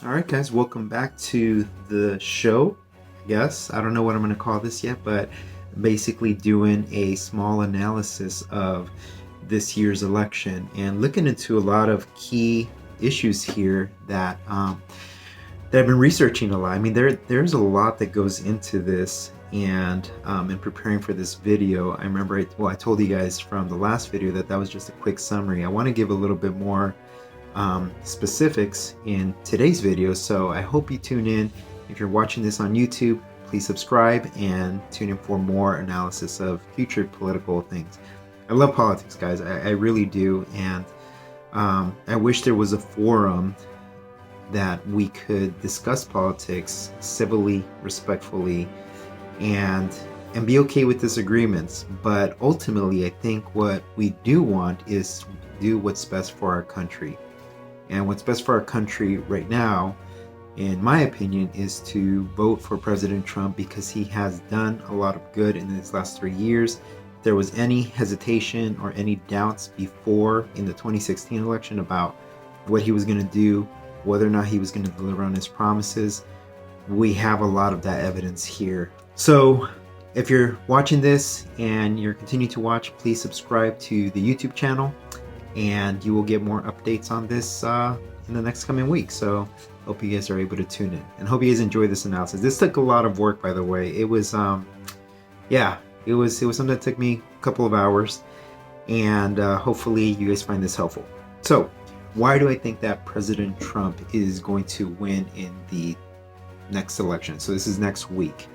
All right, guys, welcome back to the show. Yes, I don't know what I'm going to call this yet, but basically doing a small analysis of this year's election and looking into a lot of key issues here that I've been researching a lot. I mean, there's a lot that goes into this, and in preparing for this video, I remember I told you guys from the last video that was just a quick summary. I want to give a little bit more specifics in today's video, so I hope you tune in. If you're watching this on YouTube, please subscribe and tune in for more analysis of future political things. I love politics, guys. I really do, and I wish there was a forum that we could discuss politics civilly, respectfully, and be okay with disagreements. But ultimately, I think what we do want is do what's best for our country. And what's best for our country right now, in my opinion, is to vote for President Trump because he has done a lot of good in these last 3 years. If there was any hesitation or any doubts before in the 2016 election about what he was going to do, whether or not he was going to deliver on his promises, we have a lot of that evidence here. So if you're watching this and you're continuing to watch, please subscribe to the YouTube channel, and you will get more updates on this in the next coming week. So hope you guys are able to tune in, and hope you guys enjoy this analysis. This took a lot of work, by the way. It was it was something that took me a couple of hours, and hopefully you guys find this helpful. So why do I think that President Trump is going to win in the next election? So this is next week.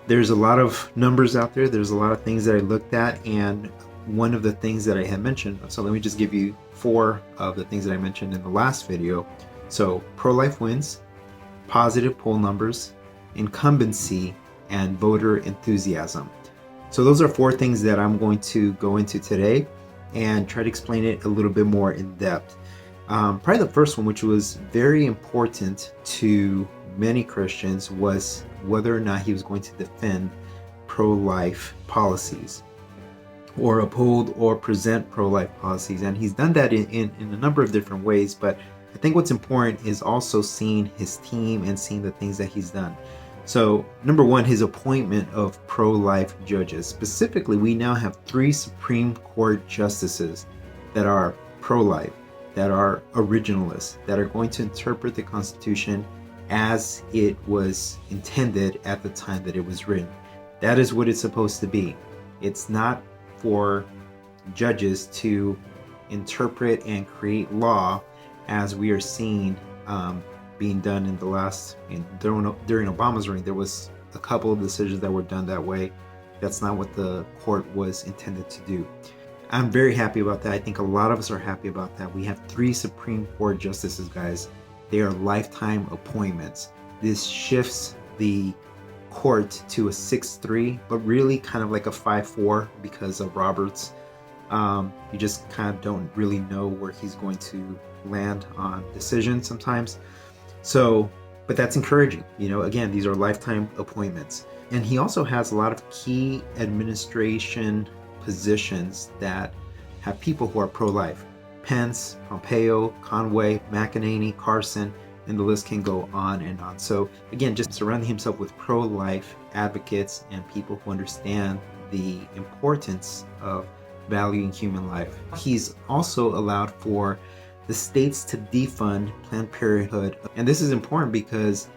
There's a lot of numbers out there. There's a lot of things that I looked at, and one of the things that I had mentioned, so let me just give you 4 of the things that I mentioned in the last video. So pro-life wins, positive poll numbers, incumbency, and voter enthusiasm. So those are 4 things that I'm going to go into today and try to explain it a little bit more in depth. Probably the first one, which was very important to many Christians, was whether or not he was going to defend pro-life policies or uphold or present pro-life policies. And he's done that in a number of different ways, but I think what's important is also seeing his team and seeing the things that he's done. So number 1, his appointment of pro-life judges. Specifically, we now have 3 Supreme Court justices that are pro-life, that are originalists, that are going to interpret the Constitution as it was intended at the time that it was written. That is what it's supposed to be. It's not for judges to interpret and create law as we are seeing being done in the last, during Obama's reign. There was a couple of decisions that were done that way. That's not what the court was intended to do. I'm very happy about that. I think a lot of us are happy about that. We have 3 Supreme Court justices, guys. They are lifetime appointments. This shifts the court to a 6-3, but really kind of like a 5-4 because of Roberts. You just kind of don't really know where he's going to land on decisions sometimes. So, but that's encouraging. Again, these are lifetime appointments. And he also has a lot of key administration positions that have people who are pro-life. Pence, Pompeo, Conway, McEnany, Carson, and the list can go on and on. So again, just surrounding himself with pro-life advocates and people who understand the importance of valuing human life. He's also allowed for the states to defund Planned Parenthood. And this is important because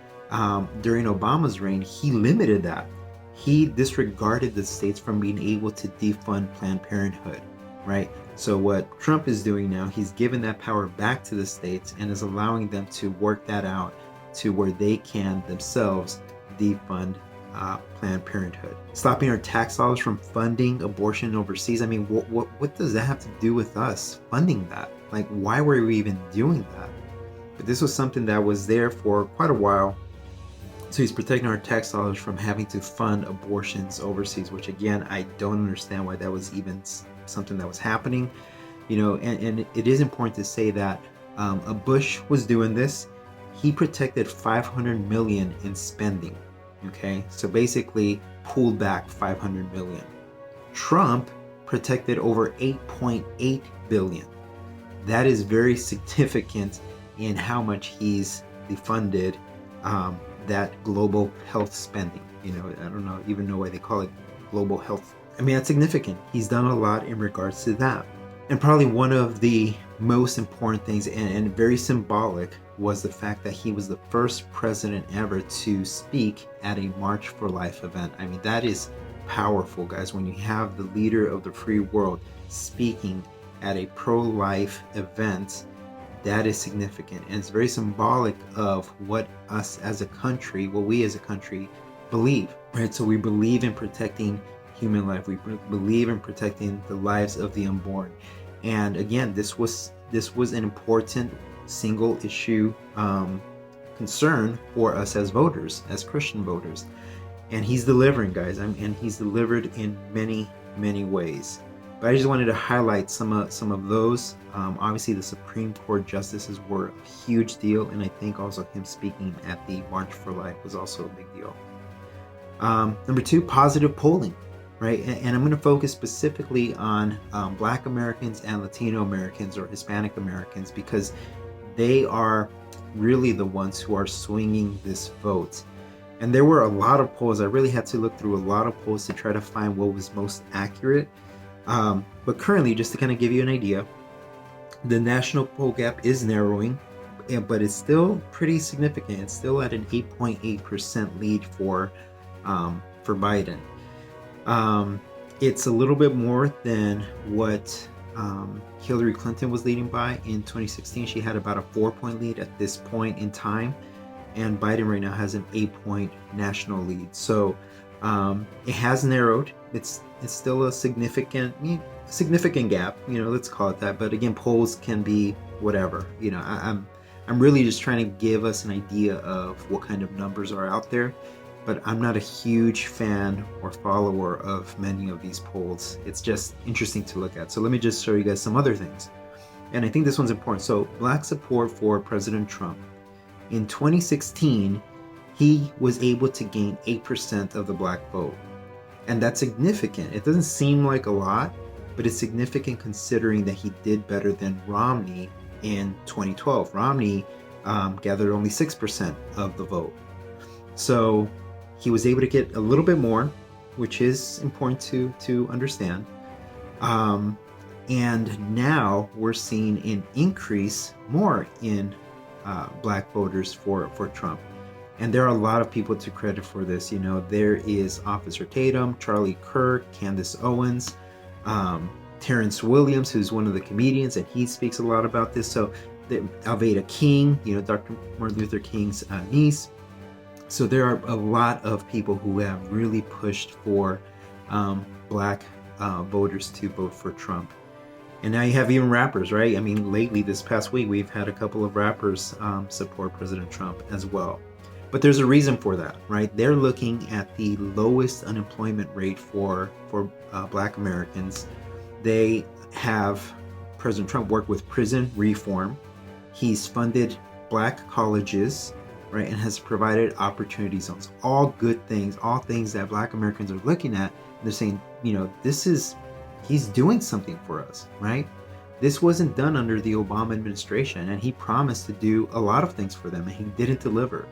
during Obama's reign, he limited that. He disregarded the states from being able to defund Planned Parenthood, right? So what Trump is doing now, he's given that power back to the states and is allowing them to work that out to where they can themselves defund Planned Parenthood. Stopping our tax dollars from funding abortion overseas. I mean, what does that have to do with us funding that? Like, why were we even doing that? But this was something that was there for quite a while. So he's protecting our tax dollars from having to fund abortions overseas, which again, I don't understand why that was even something that was happening. And it is important to say that Bush was doing this. He protected $500 million in spending. Okay, so basically pulled back $500 million. Trump protected over $8.8 billion. That is very significant in how much he's funded that global health spending. I don't even know why they call it global health. I mean, that's significant. He's done a lot in regards to that. And probably one of the most important things, and very symbolic, was the fact that he was the first president ever to speak at a March for Life event. I mean, that is powerful, guys, when you have the leader of the free world speaking at a pro-life event. That is significant, and it's very symbolic of what we as a country believe, right? So we believe in protecting human life. We believe in protecting the lives of the unborn. And again, this was an important single issue concern for us as voters, as Christian voters. And he's delivering, guys, and he's delivered in many, many ways. But I just wanted to highlight some of those. Obviously, the Supreme Court justices were a huge deal, and I think also him speaking at the March for Life was also a big deal. Number 2, positive polling, right? And I'm going to focus specifically on Black Americans and Latino Americans or Hispanic Americans, because they are really the ones who are swinging this vote. And there were a lot of polls. I really had to look through a lot of polls to try to find what was most accurate. But currently, just to kind of give you an idea, the national poll gap is narrowing, but it's still pretty significant. It's still at an 8.8% lead for Biden. It's a little bit more than what Hillary Clinton was leading by in 2016. She had about a 4-point lead at this point in time, and Biden right now has an 8-point national lead. So it has narrowed. It's still a significant gap, let's call it that. But again, polls can be whatever. I'm really just trying to give us an idea of what kind of numbers are out there. But I'm not a huge fan or follower of many of these polls. It's just interesting to look at. So let me just show you guys some other things. And I think this one's important. So Black support for President Trump. In 2016, he was able to gain 8% of the Black vote. And that's significant. It doesn't seem like a lot, but it's significant considering that he did better than Romney in 2012. Romney gathered only 6% of the vote. So he was able to get a little bit more, which is important to understand. And now we're seeing an increase more in Black voters for Trump. And there are a lot of people to credit for this. There is Officer Tatum, Charlie Kirk, Candace Owens, Terrence Williams, who's one of the comedians, and he speaks a lot about this. So Alveda King, Dr. Martin Luther King's niece. So there are a lot of people who have really pushed for Black voters to vote for Trump. And now you have even rappers, right? I mean, lately, this past week, we've had a couple of rappers support President Trump as well. But there's a reason for that, right? They're looking at the lowest unemployment rate for Black Americans. They have President Trump work with prison reform. He's funded Black colleges, right, and has provided opportunity zones. All good things, all things that Black Americans are looking at. They're saying, he's doing something for us, right? This wasn't done under the Obama administration, and he promised to do a lot of things for them, and he didn't deliver.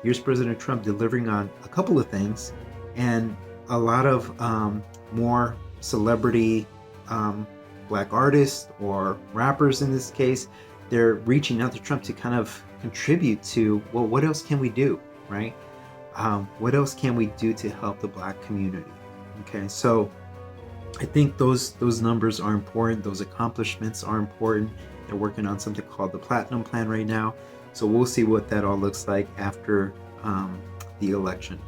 Here's President Trump delivering on a couple of things, and a lot of more celebrity Black artists or rappers in this case, they're reaching out to Trump to kind of contribute to, well, what else can we do, right? What else can we do to help the Black community? Okay, so I think those numbers are important. Those accomplishments are important. They're working on something called the Platinum Plan right now. So we'll see what that all looks like after the election.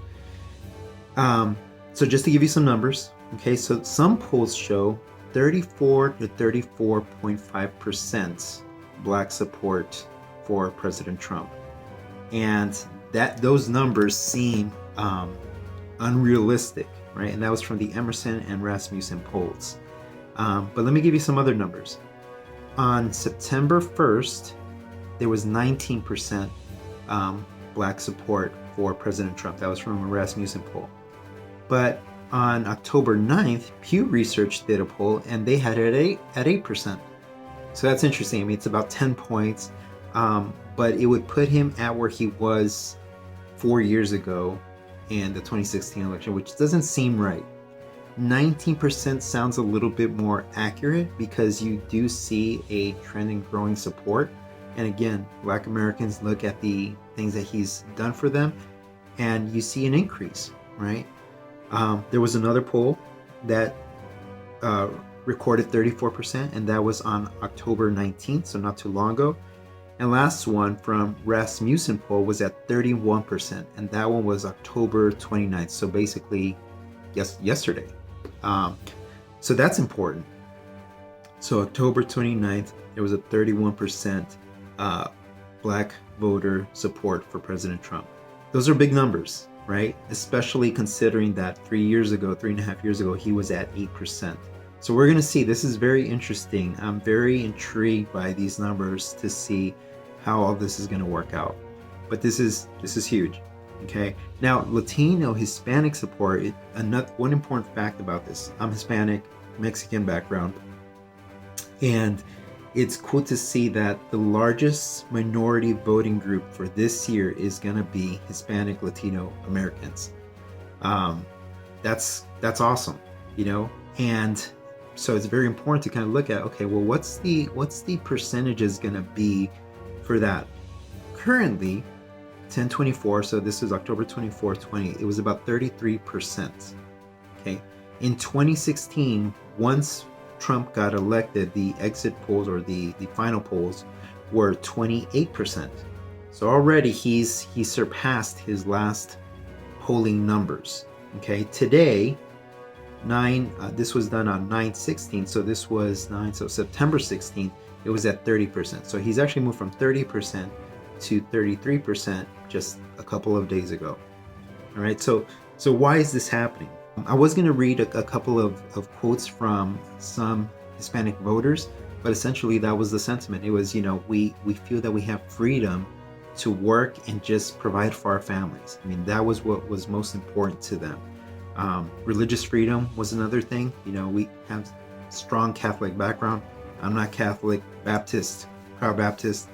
So just to give you some numbers, okay, so some polls show 34 to 34.5% Black support for President Trump. And those numbers seem unrealistic, right? And that was from the Emerson and Rasmussen polls. But let me give you some other numbers. On September 1st, there was 19% Black support for President Trump. That was from a Rasmussen poll. But on October 9th, Pew Research did a poll, and they had it at 8%. So that's interesting. I mean, it's about 10 points. but it would put him at where he was 4 years ago in the 2016 election, which doesn't seem right. 19% sounds a little bit more accurate because you do see a trend in growing support. And again, Black Americans look at the things that he's done for them and you see an increase, right? There was another poll that recorded 34%, and that was on October 19th, so not too long ago. And last one from Rasmussen poll was at 31%, and that one was October 29th, so basically yesterday. So that's important. So October 29th, there was a 31% Black voter support for President Trump. Those are big numbers, right? Especially considering that 3.5 years ago, he was at 8%. So we're going to see, this is very interesting. I'm very intrigued by these numbers to see how all this is going to work out. But this is huge. Okay. Now, Latino, Hispanic support, one important fact about this, I'm Hispanic, Mexican background, and it's cool to see that the largest minority voting group for this year is going to be Hispanic Latino Americans. That's awesome, and so it's very important to kind of look at, okay, well, what's the percentages going to be for that? Currently, 10/24, so this is October 24th, 20, it was about 33%. Okay. In 2016, once Trump got elected, the exit polls or the final polls were 28%. So already he surpassed his last polling numbers. Okay. Today, this was done on 9/16, so this was September 16th, it was at 30%. So he's actually moved from 30% to 33% just a couple of days ago. All right, so why is this happening? I was going to read a couple of quotes from some Hispanic voters, but essentially that was the sentiment. It was, we feel that we have freedom to work and just provide for our families. I mean, that was what was most important to them. Religious freedom was another thing. We have strong Catholic background. I'm not Catholic, Baptist, proud Baptist.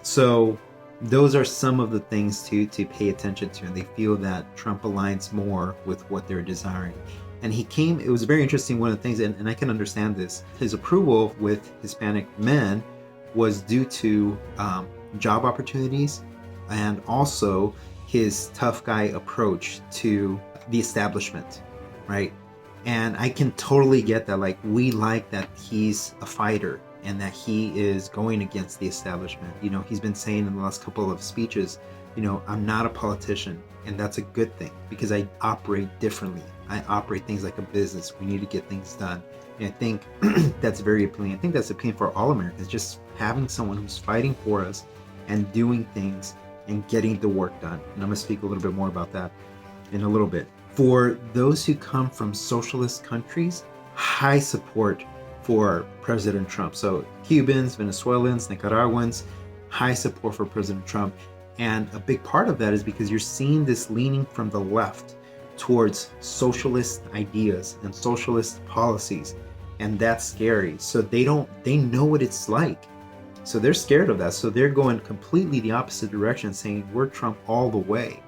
So those are some of the things to pay attention to, and they feel that Trump aligns more with what they're desiring. And it was very interesting, one of the things, and I can understand this, his approval with Hispanic men was due to job opportunities and also his tough guy approach to the establishment, right? And I can totally get that. Like, we like that he's a fighter and that he is going against the establishment. He's been saying in the last couple of speeches, I'm not a politician, and that's a good thing because I operate differently. I operate things like a business. We need to get things done. And I think that's very appealing. I think that's appealing for all Americans, just having someone who's fighting for us and doing things and getting the work done. And I'm going to speak a little bit more about that in a little bit. For those who come from socialist countries, high support for President Trump. So Cubans, Venezuelans, Nicaraguans, high support for President Trump. And a big part of that is because you're seeing this leaning from the left towards socialist ideas and socialist policies. And that's scary. So they know what it's like. So they're scared of that. So they're going completely the opposite direction, saying we're Trump all the way.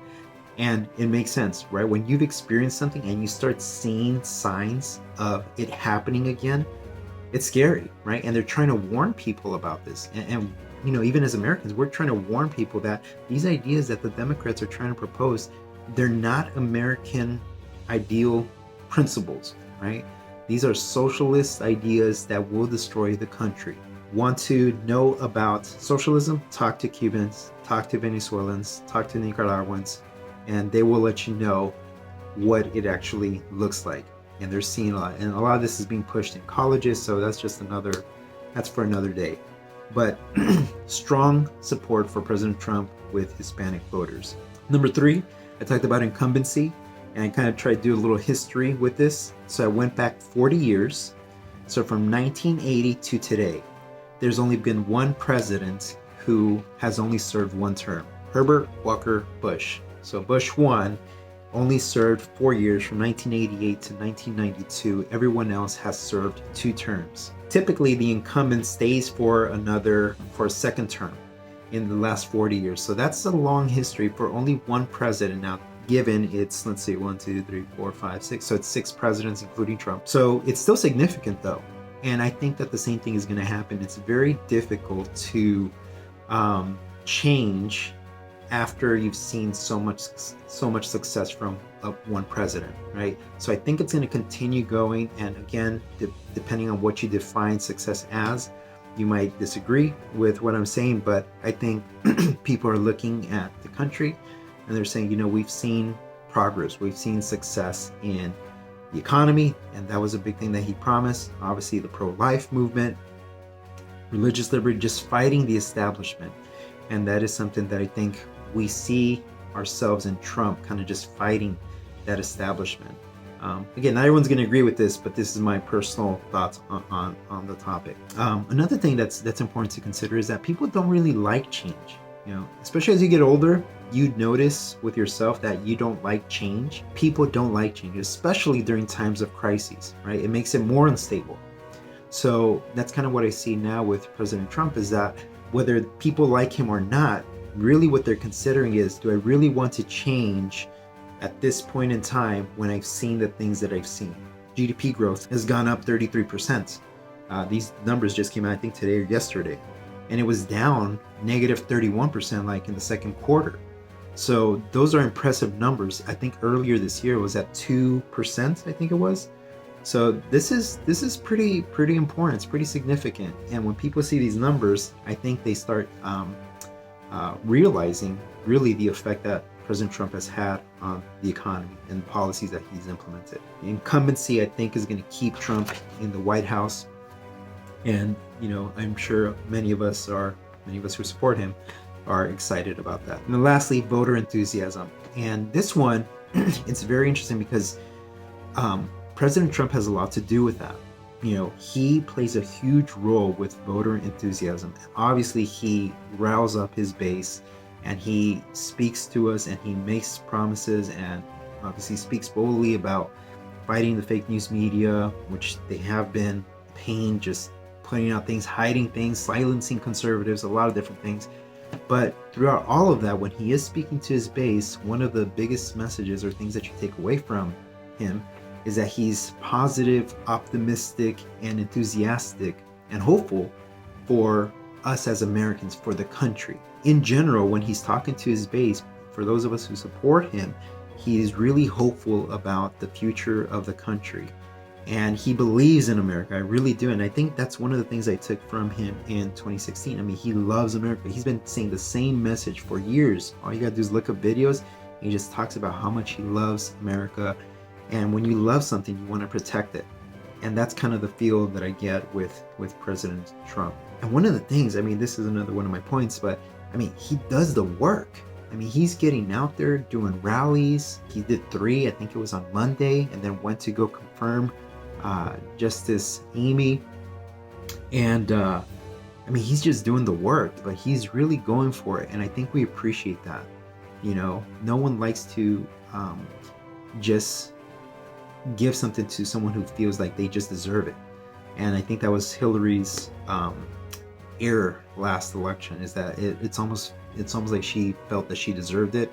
And it makes sense, right? When you've experienced something and you start seeing signs of it happening again, it's scary, right? And they're trying to warn people about this. And even as Americans, we're trying to warn people that these ideas that the Democrats are trying to propose, they're not American ideal principles, right? These are socialist ideas that will destroy the country. Want to know about socialism? Talk to Cubans, talk to Venezuelans, talk to Nicaraguans, and they will let you know what it actually looks like. And they're seeing a lot. And a lot of this is being pushed in colleges, so that's for another day. But strong support for President Trump with Hispanic voters. Number 3, I talked about incumbency, and I kind of tried to do a little history with this. So I went back 40 years. So from 1980 to today, there's only been one president who has only served one term, Herbert Walker Bush. So Bush 1 only served 4 years from 1988 to 1992. Everyone else has served 2 terms. Typically, the incumbent stays for a second term. in the last 40 years. So that's a long history for only one president. Now, given it's, let's see, 1, 2, 3, 4, 5, 6. So it's 6 presidents, including Trump. So it's still significant, though. And I think that the same thing is going to happen. It's very difficult to change after you've seen so much success from one president, right? So I think it's going to continue going. And again, depending on what you define success as, you might disagree with what I'm saying, but I think people are looking at the country and they're saying, we've seen progress, we've seen success in the economy, and that was a big thing that he promised. Obviously, the pro-life movement, religious liberty, just fighting the establishment. And that is something that I think we see ourselves in Trump, kind of just fighting that establishment. Again, not everyone's going to agree with this, but this is my personal thoughts on the topic. Another thing that's important to consider is that people don't really like change. Especially as you get older, you notice with yourself that you don't like change. People don't like change, especially during times of crises, right? It makes it more unstable. So that's kind of what I see now with President Trump, is that whether people like him or not, really what they're considering is, do I really want to change at this point in time when I've seen the things that I've seen? GDP growth has gone up 33%. These numbers just came out, I think, today or yesterday. And it was down negative 31% like in the second quarter. So those are impressive numbers. I think earlier this year it was at 2%, I think it was. So this is pretty important. It's pretty significant. And when people see these numbers, I think they start realizing really the effect that President Trump has had on the economy and policies that he's implemented. The incumbency, I think, is going to keep Trump in the White House. And, I'm sure many of us who support him are excited about that. And then lastly, voter enthusiasm. And this one, it's very interesting because President Trump has a lot to do with that. He plays a huge role with voter enthusiasm. Obviously, he riles up his base and he speaks to us and he makes promises and obviously speaks boldly about fighting the fake news media, which they have been paying, just putting out things, hiding things, silencing conservatives, a lot of different things. But throughout all of that, when he is speaking to his base, one of the biggest messages or things that you take away from him is that he's positive, optimistic, and enthusiastic and hopeful for us as Americans, for the country. In general, when he's talking to his base, for those of us who support him, he's really hopeful about the future of the country. And he believes in America. I really do. And I think that's one of the things I took from him in 2016. I mean, he loves America. He's been saying the same message for years. All you gotta do is look up videos. And he just talks about how much he loves America. And when you love something, you want to protect it. And that's kind of the feel that I get with President Trump. And one of the things, this is another one of my points, but he does the work. He's getting out there doing rallies. He did 3, I think it was on Monday, and then went to go confirm Justice Amy. And he's just doing the work, but he's really going for it. And I think we appreciate that. No one likes to just give something to someone who feels like they just deserve it. And I think that was Hillary's error last election, is that it's almost like she felt that she deserved it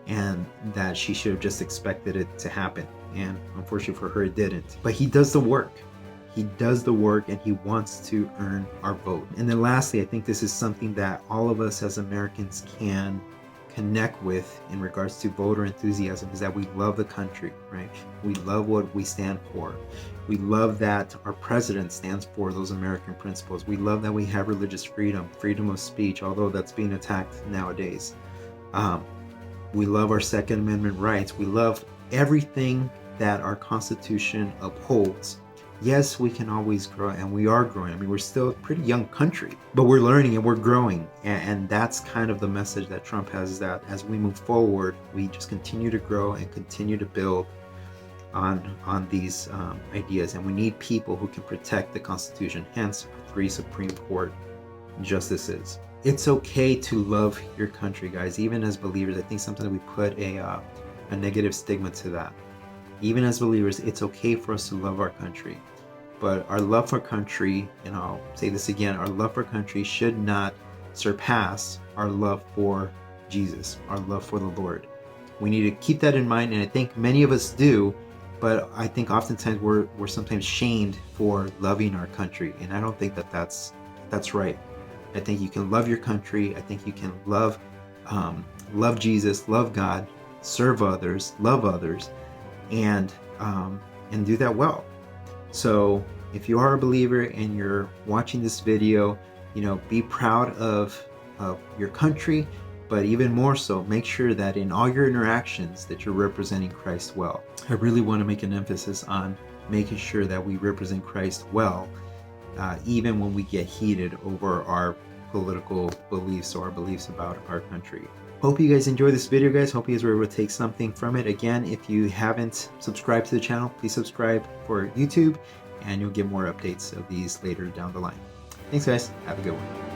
and that she should have just expected it to happen. And unfortunately for her, it didn't. But he does the work. He does the work and he wants to earn our vote. And then lastly, I think this is something that all of us as Americans can connect with in regards to voter enthusiasm, is that we love the country, right? We love what we stand for. We love that our president stands for those American principles. We love that we have religious freedom, freedom of speech, although that's being attacked nowadays. We love our Second Amendment rights. We love everything that our Constitution upholds. Yes, we can always grow, and we are growing. We're still a pretty young country, but we're learning and we're growing. And that's kind of the message that Trump has, is that as we move forward, we just continue to grow and continue to build on these ideas. And we need people who can protect the Constitution, hence 3 Supreme Court justices. It's okay to love your country, guys. Even as believers, I think sometimes we put a negative stigma to that. Even as believers, it's okay for us to love our country. But our love for country, and I'll say this again, our love for country should not surpass our love for Jesus, our love for the Lord. We need to keep that in mind, and I think many of us do, but I think oftentimes we're sometimes shamed for loving our country, and I don't think that that's right. I think you can love your country. I think you can love Jesus, love God, serve others, love others, and do that well. So if you are a believer and you're watching this video, be proud of your country, but even more so, make sure that in all your interactions that you're representing Christ well. I really want to make an emphasis on making sure that we represent Christ well, even when we get heated over our political beliefs or our beliefs about our country. Hope you guys enjoyed this video, guys. Hope you guys were able to take something from it. Again, if you haven't subscribed to the channel, please subscribe for YouTube, and you'll get more updates of these later down the line. Thanks, guys. Have a good one.